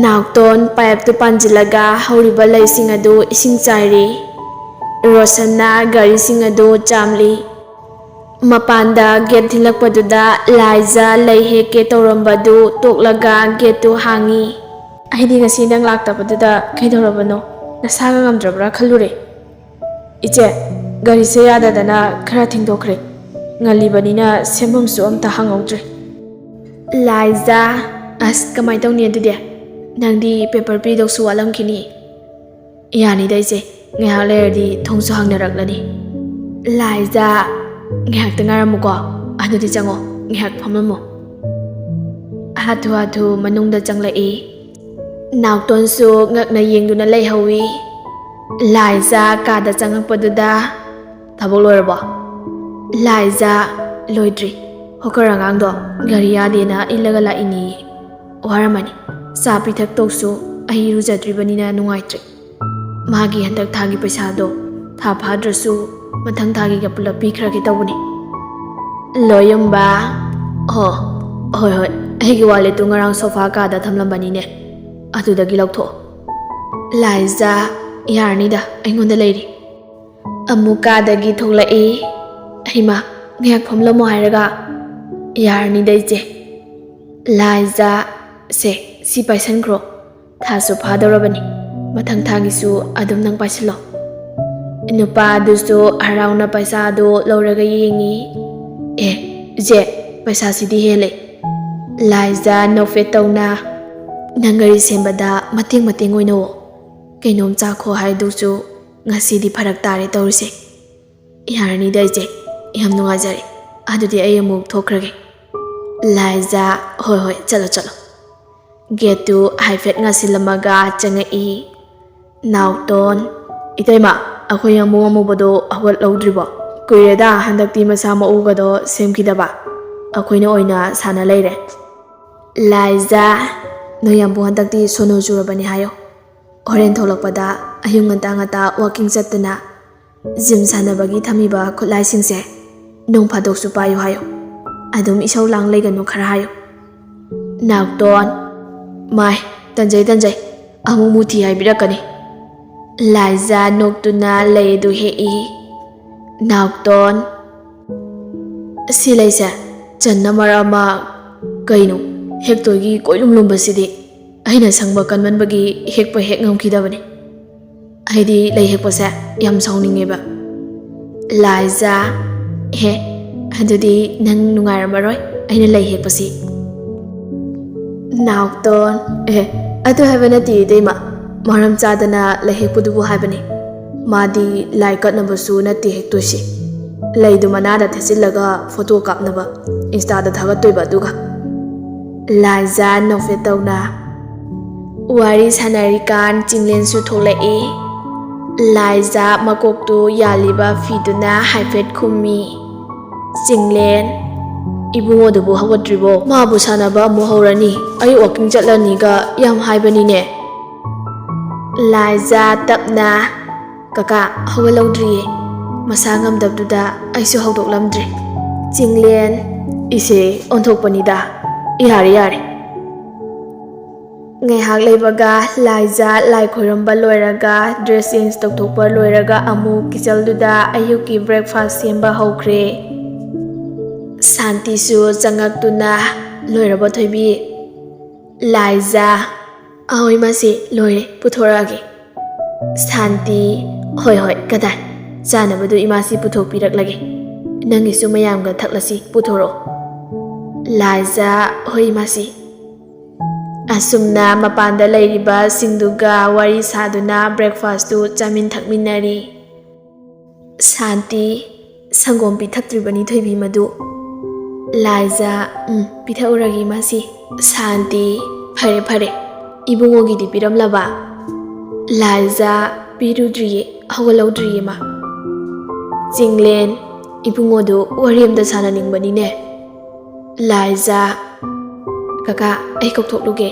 Naukton paiptu panjilaga hauriba laising adu ising chairi. Rosanna garising adu chamli. Mapanda gate thilakpaduda Laiza lei heke taurambadu toklaga gate tu hangi. Aidi ngasi nang laktapaduda kaidorabano nasaga ngamdrabra khalure. Iche gari se yadadana khara thingdokre. Ngalibanina sembumsu amta hangaudre. Laiza as kamai tawni adude nangdi paper pidoksu walamkini. Yani daise ngahak lerdi thongsu hangnaraklani. Laiza ngahak tangaramuko adudi chango ngahak phamamo. Hatu manungda changlai. Nauktonsu ngakna yengduna leihawi. Laiza kada changakpaduda thabok loirabo. Laiza loidri. Hokarangangdo gari yadena ilaga laini. Waramani sa pithak toksu ahi rujadribanina nungaitre. Magi handak thagi paisado tha phadrasu mathang thagi ga pulap pikhragi tawuni. Loyamba hoi aigi wale tu ngarang sofa ka da thamlambani ne adudagi lautho. Laiza yarnida aingonda leiri. Amuka dagi tholai aima ngak phamlamo hairaga yarnida ije. Laiza se si paisan kro thasu phadorabani mathang thagisu adum nang paisilo. Nupa dusu harauna paisa do lauraga yengi. Je paisa sidi hele. Laiza nofe tawna nangari sembada mating oino kainom chakho haidusu ngasidi pharak tare tawrise. Yarni daije yam nungajare adudi ay amuk thokrage. Laiza hoi chalo. Get to haifet ngasilamaga changai. Naukton itaima akoy amubado awat laudriba. Kuireda handakti masama ugado semkidaba. Akoy na oina sana leire. Laiza no yambu handakti sono jurabani hayo. Horen tholakpada ayung ngata walking chattana gym sanabagi thamiba khutlai singse nong phadok su payo hayo. Adum isau lang leiganu khara hayo. Naukton mai tanjai amu muthi haibirakani. Laiza noktuna leidu hei. Naukton si leisa channa marama kaino hektogi koilum lumbasidi aina sangba kanmanbagi hekpa hek ngamkhidabani. Aidi lei hekpasa yam sauningeba. Laiza adudi nang nungaramaroi aina lei hekpasi. Naukton adu habana ti deima maram chadana lei hekpudubu habani. Madi laikat nabasu nati hektosi. Leidu manada thasilaga photo kapnaba insta da thagattoiba duga. Laiza nofetawna wari sanarikan chinglen su tholai. Laiza makoktu yaliba fiduna haifet khumi. Chinglen ibungo dubu hawadribo mabu sanaba amu haurani ay walking chatlani ga yam haibani ne. Laiza tapna kaka hawalaudriye masa ngamdabduda aisu hawdoklamdri. Chinglen ise onthokpanida yare. Ngaihak leibaga Laiza lai khoiramba loiraga dress change tokthokpa loiraga amu kichalduda ayuki breakfast semba haukhre. Santi su changaktuna loiraba thoibi. Laiza ahoi masi loire puthorage. Santi hoi kadai chanabadu imasi puthokpiraklage. Nangisu mayamga thaklasi puthoro. Laiza hoi masi asumna mapanda leiriba singduga wari saduna breakfast tu chamin thakminari. Santi sangom pithatribani thoibi madu. Laiza pithauragi masi. Santi phare ibungogi di piramlaba. Laiza pirudriye hawalaudriye ma. Chinglen ibungodu wariamda sananingbani ne. Laiza kaka ay kokthokluge.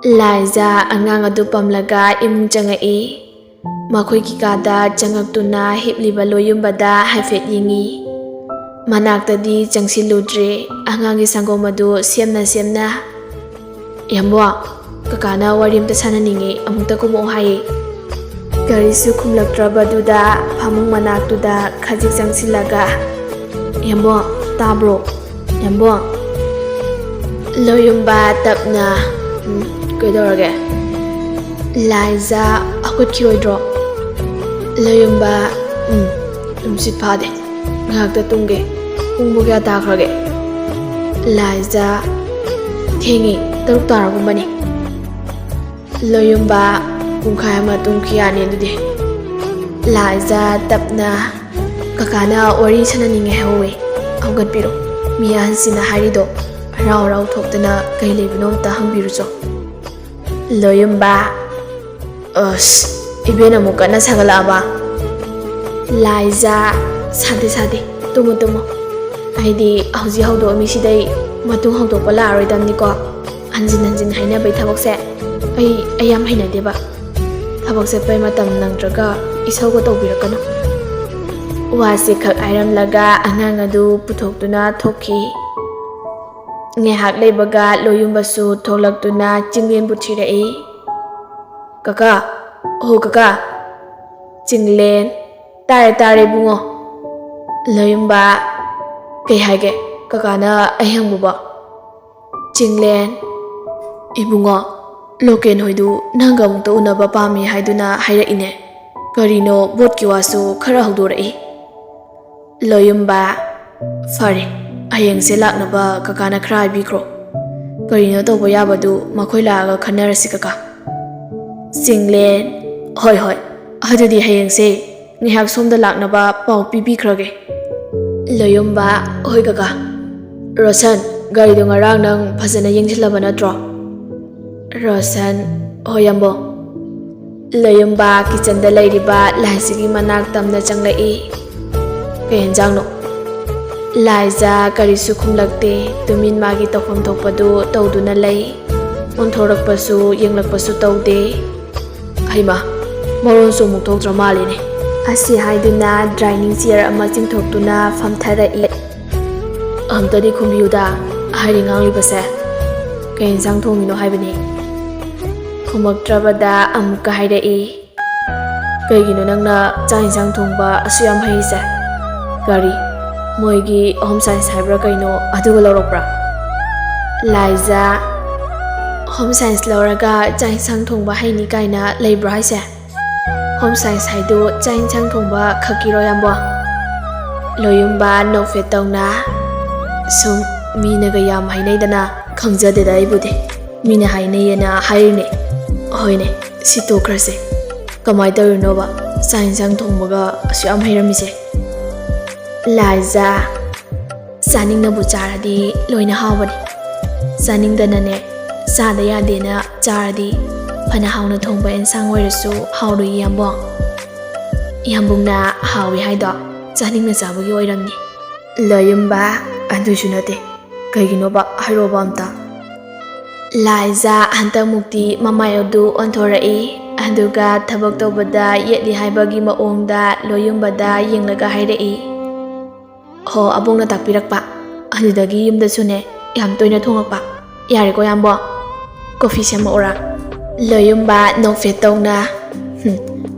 Laiza angang adu pamlaga imung changai. Makhoi ki kada changaktuna hipliba loyumbada haifet yingi. Manaktadi changsiludre angangi sangomadu semna. Yambo Kakana wari amta sananingge amukta kumau haye. Garisu khumlaktrabaduda phamung manaktuda khajik changsilaga Yambo tabro Yambo Loyumba tapna Kaidorage Laiza akutkiyoidro Loyumba Tumsit phade ngakta tungge pungbu kya takrage Laiza Thengi taruk taragumani Loyumba Pungkhai ama tungkiyani adudi Laiza tapna Kakana wari sananingge hawe Haugatpiro miyahansina harido Rao rao thoptana kai leibino amta hangbirucho Loyumba Ibena mukana sagalaba Laiza Sade tumo Aidi hauji haudo amisidai matung haudo pala aroidamniko Hanjin haina bai thabakse ayam haina deba Thabakse pai matam nangtraga isaugo tawbirakano Wasi khak airamlaga angang adu puthoktuna thokhi Ngehak leibaga Loyumbasu tholaktuna Chinglen buthirei Kaka kaka Chinglen tare bungo Loyumba Kay haige kakana ayang buba Chinglen Ibungo Loken hoidu nanga mungta unaba pami haiduna haira ine Karino botki wasu khara haudorai Loyumba Fare ayang se laknaba kakana khara bikro Karino tawba yabadu makhoi laaga khanarasi kaka Chinglen hoi adudi hayang se ngihak somda laknaba pau pibikhrage Loyumba hoi kaka Rosan gari do ngarang nang phasana yengsilaba natro Rosan hoyambo Loyumba kitchen da leiriba laisigi manak tamna changlai Kay henjangno Laiza karisu khumlakte tumin magi tawfam thokpadu tawduna lei onthorakpasu yenglakpasu tawde Haima moron su muk thoktra maline Asi haiduna dining chair ama chingthoktuna famtharai Amtadi khumbiuda hari nganglibase Kay henjang thongino haibani Khumoktrabada amuka hairai Kaygino nangna chak henjang thongba asuyam haise Gari moigi home science haibra kaino aduga lorokbra Laiza Home science lauraga chak henjang thongba haini kaina leibra haise Home science haidu chak henjang thongba khakiro yambo Loyumba nofet tawna Sum minaga yam hainaidana khangjadeda aibudi Mina hainayena hairine Hoine si tokrase Kamai tawrinoba chak henjang thongbaga asuyam hairamise Laiza Saningnabu charadi loina hawani Saningdanane Sada yadena charadi Phana hauna thongba ensang oirasu haurui yambo Yambungna hawi haido Saningna chabugi oiramni Loyumba Andusu nate Kayginoba hairoba amta Laiza hantak mukti mamayodu onthorai Aduga thabak tawbada yetli haibagi maongda Loyumbada yenglaga hairai Ho abungna takpirakpa Adudagi yumdasune yam toina thongakpa Yareko yambo Coffee sema ora Loyumba nofet tawna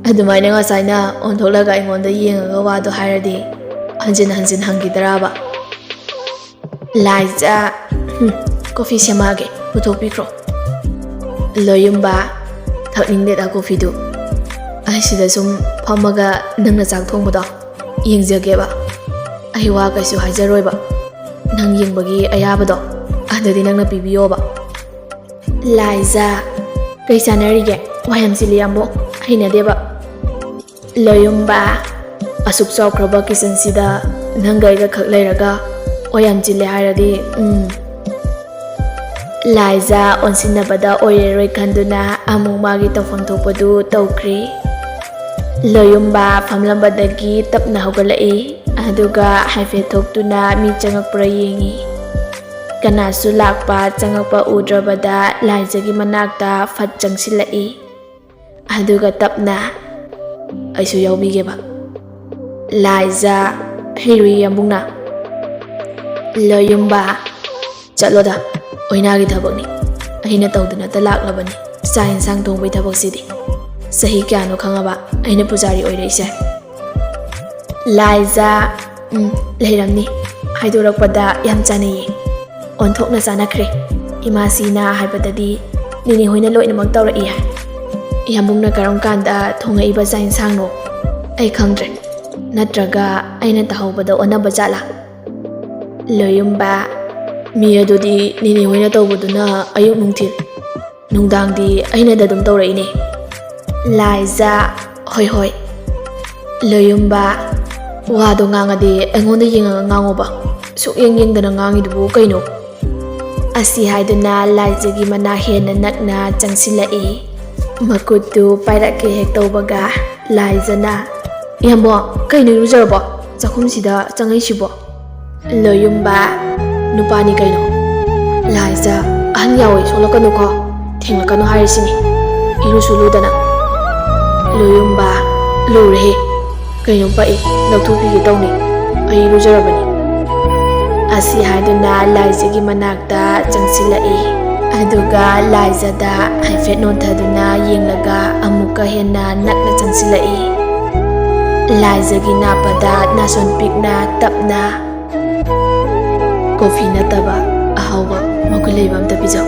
Adumaina ngasaina onthoklaga aingonda yengaga wado hairadi Hanjin hangidaraba Laiza Coffee semage puthokpikro Loyumba thakningdeda coffee du Aisida sum phamaga nangna chak thongboda yengjageba Aiwa kaisu haijaroiba Nang yengbagi ayabado Adadi nangna pibiyoba Laiza Kay sanarige wayam sili yambo Hainadeba Loyumba Asuk chawkraba kitchen sida Nangaiga khak leiraga Wayam chile hairadi Laiza onsinabada oireroi khanduna amung magi tawfam thokpadu tawkri Loyumba famlambadagi tapna haugalai Aduga haife thoktuna mi changakpra yengi Kanasu lakpa changakpa udrabada Laizagi manakta fat changsilai Aduga tapna Aisu yaubigeba Laiza hirui yambungna Loyumba Chaloda Oinagi thabakni ꯑꯩꯅ ꯇꯧꯗꯅꯇ ꯂꯥꯛꯂꯕꯅꯤ ꯆꯥꯛ ꯌꯦꯟꯁꯥꯡ ꯊꯣꯡꯕꯩ ꯊꯕꯛꯁꯤꯗꯤ ꯆꯍꯤ ꯀꯌꯥꯅꯣ ꯈꯪꯉꯕ ꯑꯩꯅ ꯄꯨꯖꯥꯔꯤ ꯑꯣꯏꯔꯛꯏꯁꯦ ꯂꯥꯏꯖꯥ ꯂꯩꯔꯝꯅꯤ ꯍꯥꯏꯗꯣꯔꯛꯄꯗ ꯌꯥꯝ ꯆꯥꯅꯩꯌꯦ ꯑꯣꯟꯊꯣꯛꯅ ꯆꯥꯅꯈ꯭ꯔꯦ ꯏꯃꯥꯁꯤꯅ ꯍꯥꯏꯕꯗꯗꯤ ꯅꯦꯅꯦ ꯍꯣꯏꯅ ꯂꯣꯏꯅꯃꯛ ꯇꯧꯔꯛꯏ ꯍꯥꯏ ꯌꯥꯝꯕꯨꯡꯅ ꯀꯔꯝ ꯀꯥꯟꯗ ꯊꯣꯡꯉꯛꯏꯕ ꯆꯥꯛ ꯌꯦꯟꯁꯥꯡꯅꯣ ꯑꯩ ꯈꯪꯗ꯭ꯔꯦ ꯅꯠꯇ꯭ꯔꯒ ꯑꯩꯅ ꯇꯥꯍꯧꯕꯗ ꯑꯣꯟꯅꯕ ꯖꯥꯠꯂꯥ ꯂꯣꯌꯨꯝꯕ ꯃꯤ ꯑꯗꯨꯗꯤ ꯅꯦꯅꯦ ꯍꯣꯏꯅ ꯇꯧꯕꯗꯨꯅ ꯑꯌꯨꯛ ꯅꯨꯡꯊꯤꯜ ꯅꯨꯡꯗꯥꯡꯗꯤ ꯑꯩꯅꯗ ꯑꯗꯨꯝ ꯇꯧꯔꯛꯏꯅꯦ ꯂꯥꯏꯖꯥ ꯍꯣꯏ ꯍꯣꯏ ꯂꯣꯌꯨꯝꯕ ꯋꯥꯗꯣ ꯉꯥꯡꯉꯗꯤ ꯑꯩꯉꯣꯟꯗ ꯌꯦꯡꯉꯒ ꯉꯥꯡꯉꯣꯕ ꯁꯨꯛꯌꯦꯡ ꯌꯦꯡꯗꯅ ꯉꯥꯡꯉꯤꯗꯨꯕꯨ ꯀꯩꯅꯣ ꯑꯁꯤ ꯍꯥꯏꯗꯨꯅ ꯂꯥꯏꯖꯥꯒꯤ ꯃꯅꯥ ꯍꯦꯟꯅ ꯅꯛꯅ ꯆꯪꯁꯤꯜꯂꯛꯏ ꯃꯈꯨꯠꯇꯨ ꯄꯥꯏꯔꯛꯀꯦ ꯍꯦꯛ ꯇꯧꯕꯒ ꯂꯥꯏꯖꯥꯅ ꯏꯌꯥꯝꯕꯣ ꯀꯩꯅꯣ ꯏꯔꯨꯖꯔꯕꯣ ꯆꯥꯛꯈꯨꯝꯁꯤꯗ ꯆꯪꯉꯛꯏꯁꯤꯕꯣ ꯂꯣꯌꯨꯝꯕ ꯅꯨꯄꯥꯅꯤ ꯀꯩꯅꯣ ꯂꯥꯏꯖꯥ ꯑꯍꯟ ꯌꯥꯎꯋꯦ ꯁꯣꯛꯂꯛꯀꯅꯨꯀꯣ ꯊꯦꯡꯂꯛꯀꯅꯨ ꯍꯥꯏꯔꯤꯁꯤꯅꯤ 이루ꯁꯨ ꯂꯨꯗꯅ ꯂꯣꯌꯨꯝꯕ ꯂꯨꯔꯦꯍꯦ ꯀꯩꯅꯣ ꯄꯛꯏ ꯂꯧꯊꯣꯛꯄꯤꯒꯦ ꯇꯧꯅꯤ ꯑꯩ ꯏꯔꯨꯖꯔꯕꯅꯤ ꯑꯁꯤ ꯍꯥꯏꯗꯨꯅ ꯂꯥꯏꯖꯥꯒꯤ ꯃꯅꯥꯛꯇ ꯆꯪꯁꯤꯜꯂꯛꯏ ꯑꯗꯨꯒ ꯂꯥꯏꯖꯥꯗ ꯍꯥꯏꯐꯦꯠ ꯅꯣꯟꯊꯗꯨꯅ ꯌꯦꯡꯂꯒ ꯑꯃꯨꯛꯀ ꯍꯦꯟꯅ ꯅꯛꯅ ꯆꯪꯁꯤꯜꯂꯛꯏ ꯂꯥꯏꯖꯥꯒꯤ ꯅꯥꯄꯗ ꯅꯥꯁꯣꯟ ꯄꯤꯛꯅ ꯇꯞꯅ ꯀꯣꯐꯤ ꯅꯠꯇꯕ ꯑꯍꯥꯎꯕ ꯃꯒꯨꯟ ꯂꯩꯕ ꯑꯝꯇ ꯄꯤꯖꯧ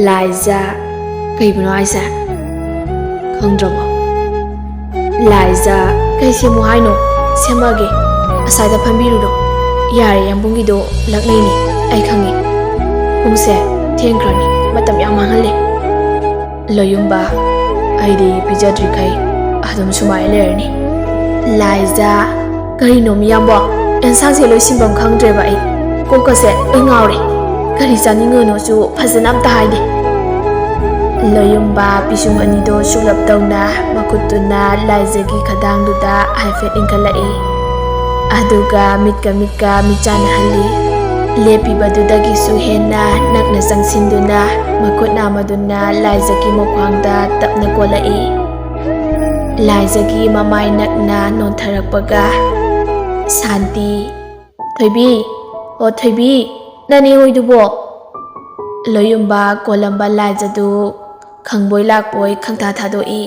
ꯂꯥꯏꯖꯥ ꯀꯩꯕꯨꯅꯣ ꯍꯥꯏꯁꯦ ꯈꯪꯗ꯭ꯔꯕꯣ ꯂꯥꯏꯖꯥ ꯀꯩ ꯁꯦꯝꯃꯨ ꯍꯥꯏꯅꯣ ꯁꯦꯝꯃꯛꯑꯒꯦ ꯑꯁꯥꯏꯗ ꯐꯝꯕꯤꯔꯨꯔꯣ ꯌꯥꯔꯦ ꯌꯥꯝꯕꯨꯡꯒꯤꯗꯣ ꯂꯛꯅꯩꯅꯦ ꯑꯩ ꯈꯪꯉꯦ ꯄꯨꯡꯁꯦ ꯊꯦꯡꯈ꯭ꯔꯅꯤ ꯃꯇꯝ ꯌꯥꯝ ꯃꯥꯡꯍꯜꯂꯦ ꯂꯣꯌꯨꯝꯕ ꯑꯩꯗꯤ ꯄꯤꯖꯗ꯭ꯔꯤꯈꯩ ꯑꯗꯨꯝ ꯁꯨꯃꯥꯏꯅ ꯂꯩꯔꯅꯤ ꯂꯥꯏꯖꯥ ꯀꯔꯤꯅꯣ ꯃꯤꯌꯥꯝꯕꯣ ꯑꯦꯟꯁꯥꯡꯁꯦ ꯂꯣꯏꯁꯤꯟꯐꯝ ꯈꯪꯗ꯭ꯔꯦꯕ ꯑꯩ ꯀꯣꯛꯀꯁꯦ ꯂꯣꯏ ꯉꯥꯎꯔꯦ ꯀꯔꯤ ꯆꯥꯅꯤꯡꯉꯣꯅꯣꯁꯨ ꯐꯖꯅ ꯑꯝꯇ ꯍꯥꯏꯗꯦ ꯂꯣꯌꯨꯝꯕ ꯄꯤꯁꯨꯝ ꯑꯅꯤꯗꯣ ꯁꯨꯛꯂꯞ ꯇꯧꯅ ꯃꯈꯨꯠꯇꯨꯅ ꯂꯥꯏꯖꯥꯒꯤ ꯈꯗꯥꯡꯗꯨꯗ ꯍꯥꯏꯐꯦꯠ ꯏꯟꯈꯠꯂꯛꯏ ꯑꯗꯨꯒ ꯃꯤꯠꯀ ꯃꯤꯠꯆꯥꯟꯅꯍꯜꯂꯤ ꯂꯦꯞꯄꯤꯕꯗꯨꯗꯒꯤꯁꯨ ꯍꯦꯟꯅ ꯅꯛꯅ ꯆꯪꯁꯤꯟꯗꯨꯅ ꯃꯈꯨꯠ ꯅꯥꯝꯃꯗꯨꯅ ꯂꯥꯏꯖꯥꯒꯤ ꯃꯈ꯭ꯋꯥꯡꯗ ꯇꯞꯅ ꯀꯣꯜꯂꯛꯏ ꯂꯥꯏꯖꯥꯒꯤ ꯃꯃꯥꯏ ꯅꯛꯅ ꯅꯣꯟꯊꯔꯛꯄꯒ ꯁꯥꯟꯇꯤ ꯊꯣꯏꯕꯤ ꯑꯣ ꯊꯣꯏꯕꯤ ꯅꯅꯦ ꯍꯣꯏꯗꯨꯕꯣ ꯂꯣꯌꯨꯝꯕ ꯀꯣꯜꯂꯝꯕ ꯂꯥꯏꯖꯥꯗꯨ ꯈꯪꯕꯣꯏ ꯂꯥꯛꯄꯣꯏ ꯈꯪꯊꯥ ꯊꯥꯗꯣꯛꯏ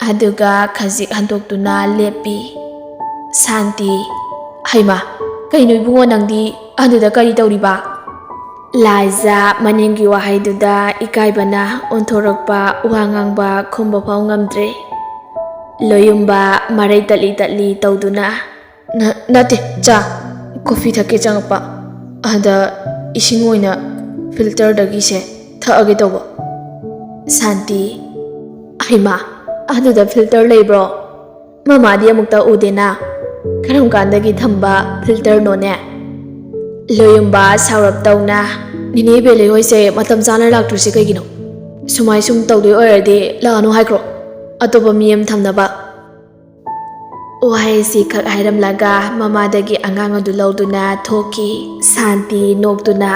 ꯑꯗꯨꯒ ꯈꯖꯤꯛ ꯍꯟꯗꯣꯛꯇꯨꯅ ꯂꯦꯞꯄꯤ ꯁꯥꯟꯇꯤ ꯍꯩꯃꯥ ꯀꯩꯅꯣ ꯏꯕꯨꯡꯉꯣ ꯅꯪꯗꯤ ꯑꯗꯨꯗ ꯀꯔꯤ ꯇꯧꯔꯤꯕ ꯂꯥꯏꯖꯥ ꯃꯅꯤꯡꯒꯤ ꯋꯥꯍꯩꯗꯨꯗ ꯏꯀꯥꯏꯕꯅ ꯑꯣꯟꯊꯣꯔꯛꯄ ꯋꯥ ꯉꯥꯡꯕ ꯈꯨꯝꯕ ꯐꯥꯎ ꯉꯝꯗ꯭ꯔꯦ ꯂꯣꯌꯨꯝꯕ ꯃꯔꯩ ꯇꯠꯂꯤ ꯇꯧꯗꯨꯅ ꯅꯠꯇꯦ ꯆꯥ ꯀꯣꯐꯤ ꯊꯛꯀꯦ ꯆꯪꯉꯛꯄ ꯑꯗ ꯏꯁꯤꯡ ꯑꯣꯏꯅ ꯐꯤꯜꯇꯔꯗꯒꯤꯁꯦ ꯊꯛꯑꯒꯦ ꯇꯧꯕ ꯁꯥꯟꯇꯤ ꯍꯩꯃꯥ ꯑꯗꯨꯗ ꯐꯤꯜꯇꯔ ꯂꯩꯕ꯭ꯔꯣ ꯃꯃꯥꯗꯤ ꯑꯃꯨꯛꯇ ꯎꯗꯦꯅ ꯀꯔꯝ ꯀꯥꯟꯗꯒꯤ ꯊꯝꯕ ꯐꯤꯜꯇꯔꯅꯣꯅꯦ ꯂꯣꯌꯨꯝꯕ ꯁꯥꯎꯔꯞ ꯇꯧꯅ ꯅꯦꯅꯦ ꯕꯦꯂꯦ ꯍꯣꯏꯁꯦ ꯃꯇꯝ ꯆꯥꯅ ꯂꯥꯛꯇ꯭ꯔꯤꯁꯦ ꯀꯩꯒꯤꯅꯣ ꯁꯨꯃꯥꯏ ꯁꯨꯝ ꯇꯧꯗꯣꯏ ꯑꯣꯏꯔꯗꯤ ꯂꯥꯛꯑꯅꯨ ꯍꯥꯏꯈ꯭ꯔꯣ ꯑꯇꯣꯞꯄ ꯃꯤ ꯑꯃ ꯊꯝꯅꯕ ꯋꯥꯍꯩꯁꯤ ꯈꯛ ꯍꯥꯏꯔꯝꯂꯒ ꯃꯃꯥꯗꯒꯤ ꯑꯉꯥꯡ ꯑꯗꯨ ꯂꯧꯗꯨꯅ ꯊꯣꯛꯈꯤ ꯁꯥꯟꯇꯤ ꯅꯣꯛꯇꯨꯅ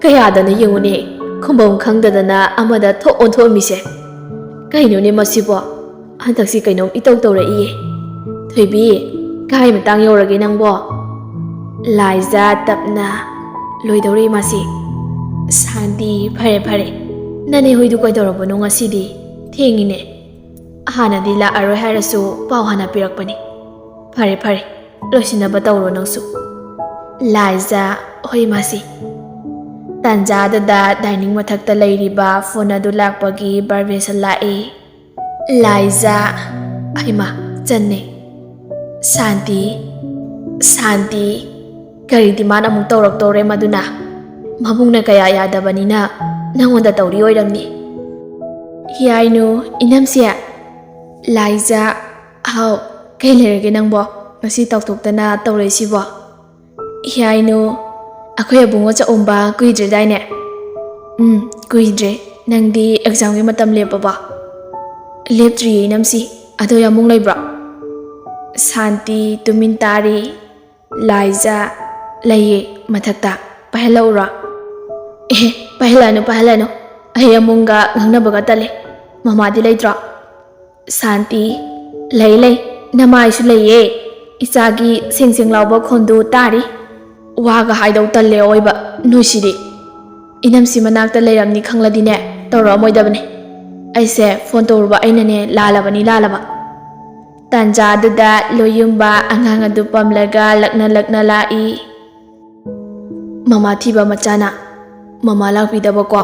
ꯀꯌꯥꯗꯅ ꯌꯦꯡꯉꯨꯅꯦ ꯈꯨꯝꯐꯝ ꯈꯪꯗꯗꯅ ꯑꯃꯗ ꯊꯣꯛ ꯑꯣꯟꯊꯣꯛꯑꯝꯃꯤꯁꯦ ꯀꯩꯅꯣꯅꯦ ꯃꯁꯤꯕꯣ ꯍꯟꯗꯛꯁꯤ ꯀꯩꯅꯣꯝ ꯏꯇꯧ ꯇꯧꯔꯛꯏꯌꯦ ꯊꯣꯏꯕꯤ ꯀꯥꯏ ꯃꯇꯥꯡ ꯌꯧꯔꯒꯦ ꯅꯪꯕꯣ ꯂꯥꯏꯖꯥ ꯇꯞꯅ ꯂꯣꯏꯗꯧꯔꯦ ꯃꯥꯁꯤ ꯁꯥꯟꯇꯤ ꯐꯔꯦ ꯅꯅꯦ ꯍꯣꯏꯗꯨ ꯀꯩꯗꯧꯔꯕꯅꯣ ꯉꯁꯤꯗꯤ ꯊꯦꯡꯉꯤꯅꯦ ꯍꯥꯟꯅꯗꯤ ꯂꯥꯛꯑꯔꯣꯏ ꯍꯥꯏꯔꯁꯨ ꯄꯥꯎ ꯍꯥꯟꯅ ꯄꯤꯔꯛꯄꯅꯤ ꯐꯔꯦ ꯂꯣꯏꯁꯤꯟꯅꯕ ꯇꯧꯔꯣ ꯅꯪꯁꯨ ꯂꯥꯏꯖꯥ ꯍꯣꯏ ꯃꯥꯁꯤ ꯇꯥꯟꯖꯥꯗꯨꯗ ꯗꯥꯏꯅꯤꯡ ꯃꯊꯛꯇ ꯂꯩꯔꯤꯕ ꯐꯣꯟ ꯑꯗꯨ ꯂꯥꯛꯄꯒꯤ ꯚꯥꯏꯕ꯭ꯔꯦꯁꯟ ꯂꯥꯛꯏ ꯂꯥꯏꯖꯥ ꯍꯩꯃꯥ ꯆꯟꯅꯦ ꯁꯥꯟꯇꯤ ꯀꯔꯤꯗꯤ ꯃꯥꯅ ꯑꯃꯨꯛ ꯇꯧꯔꯛꯇꯧꯔꯦ ꯃꯗꯨꯅ ꯃꯕꯨꯡꯅ ꯀꯌꯥ ꯌꯥꯗꯕꯅꯤꯅ ꯅꯪꯉꯣꯟꯗ ꯇꯧꯔꯤ ꯑꯣꯏꯔꯝꯅꯤ ꯌꯥꯏꯅꯨ ꯏꯅꯝꯁꯦ ꯂꯥꯏꯖꯥ ꯍꯥꯎ ꯀꯩ ꯂꯩꯔꯒꯦ ꯅꯪꯕꯣ ꯉꯁꯤ ꯇꯧꯊꯣꯛꯇꯅ ꯇꯧꯔꯛꯏꯁꯤꯕꯣ ꯌꯥꯏꯅꯨ ꯑꯩꯈꯣꯏ ꯑꯕꯨꯡꯉꯣ ꯆꯥꯛꯎꯝꯕ ꯀꯨꯏꯗ꯭ꯔꯦꯗꯥꯏꯅꯦ ꯀꯨꯏꯗ꯭ꯔꯦ ꯅꯪꯗꯤ ꯑꯦꯛꯖꯥꯝꯒꯤ ꯃꯇꯝ ꯂꯦꯞꯄꯕꯣ ꯂꯦꯞꯇ꯭ꯔꯤꯌꯦ ꯏꯅꯝꯁꯤ ꯑꯗꯣ ꯌꯥꯝꯕꯨꯡ ꯂꯩꯕ꯭ꯔꯣ ꯁꯥꯟꯇꯤ ꯇꯨꯃꯤꯟ ꯇꯥꯔꯤ ꯂꯥꯏꯖꯥ ꯂꯩꯌꯦ ꯃꯊꯛꯇ ꯄꯥꯏꯍꯜꯂꯛꯎꯔꯣ ꯄꯥꯏꯍꯜꯂꯛꯑꯅꯨ ꯑꯩ ꯑꯃꯨꯡꯒ ꯉꯥꯡꯅꯕꯒ ꯇꯜꯂꯦ ꯃꯃꯥꯗꯤ ꯂꯩꯇ꯭ꯔꯣ ꯁꯥꯟꯇꯤ ꯂꯩ ꯅꯃꯥꯏꯁꯨ ꯂꯩꯌꯦ ꯏꯅꯝꯁꯤ ꯃꯅꯥꯛꯇ ꯂꯩꯔꯝꯅꯤ ꯈꯪꯂꯗꯤꯅꯦ ꯇꯧꯔꯛꯑꯝꯃꯣꯏꯗꯕꯅꯤ ꯑꯩꯁꯦ ꯐꯣꯟ ꯇꯧꯔꯨꯕ ꯑꯩꯅꯅꯦ ꯂꯥꯜꯂꯕ ꯇꯥꯟꯖꯥꯗꯨꯗ ꯂꯣꯏꯌꯨꯝꯕ ꯑꯉꯥꯡ ꯑꯗꯨ ꯄꯝꯂꯒ ꯂꯛꯅ ꯂꯥꯛꯏ ꯃꯃꯥ ꯊꯤꯕ ꯃꯆꯥꯅ ꯃꯃꯥ ꯂꯥꯛꯄꯤꯗꯕꯀꯣ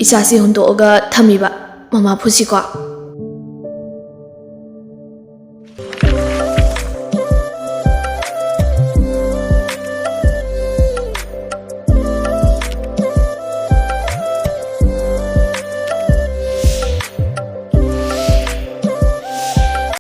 ꯏꯆꯥꯁꯤ ꯍꯨꯟꯗꯣꯛꯑꯒ ꯊꯝꯃꯤꯕ ꯃꯃꯥ ꯐꯨꯁꯤꯀꯣ